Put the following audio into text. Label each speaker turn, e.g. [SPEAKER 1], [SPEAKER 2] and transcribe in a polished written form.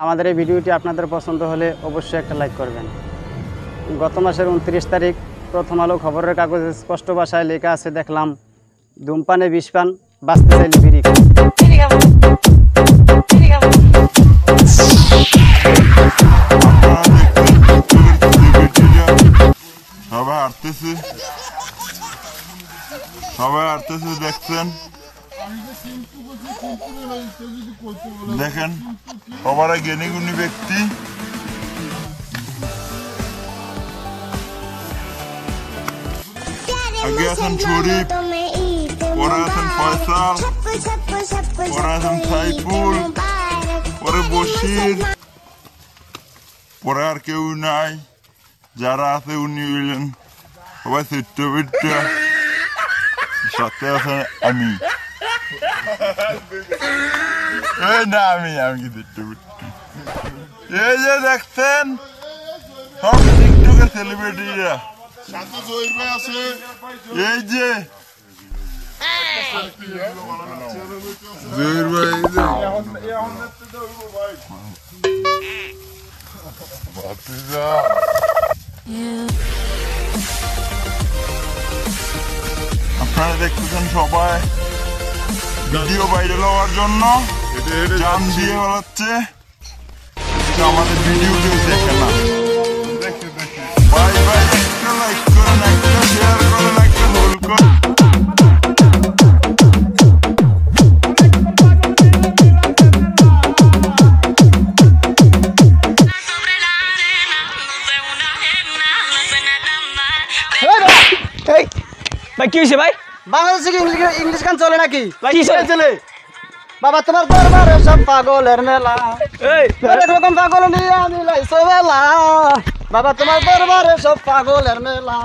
[SPEAKER 1] আমাদের এই ভিডিওটি আপনাদের পছন্দ হলে অবশ্যই একটা লাইক করবেন। গত মাসের 29 তারিখ প্রথম আলো খবরের কাগজে স্পষ্ট ভাষায় লেখা আছে, দেখলাম ধূমপানে বিষ পান, বাঁচতে চাইলে বিড়ি খান।
[SPEAKER 2] সবাই হাঁটতেছে দেখছেন, দেখেন সবার জ্ঞানী গুণী ব্যক্তি। আগে আছেন শরীফ, পরে আছেন ফয়সাল, পরে আছেন সাইফুল, পরে বশির, পরে আর কেউ নাই। যারা আছে উনি হইলেন সবাই ছোট্ট বিট্ট, সাথে আছেন আমি। না আমি কি ছোট্ট বিট্ট। এই যে দেখছেন সব টিকটকের সেলিব্রিটিরা, এই যে জহির ভাই, আপনারা দেখতেছেন সবাই ভিডিও ভাইরাল হওয়ার জন্য জান দিয়ে বেড়াচ্ছে, আমাদের ভিডিও কেউ দেখে না। ভাই ভাই একটা লাইক করেন, একটা শেয়ার করেন, একটা হোল করেন।
[SPEAKER 3] ভাই কি হয়েছে ভাই?
[SPEAKER 1] বাংলাদেশে ইংলিশ গান চলে নাকি?
[SPEAKER 3] কি চলে?
[SPEAKER 1] বাবা তোমার দরবারে সব পাগলের মেলা, অনেক রকম পাগল নিয়ে আমি লাইছো বেলা। বাবা তোমার দরবারে সব পাগলের মেলা।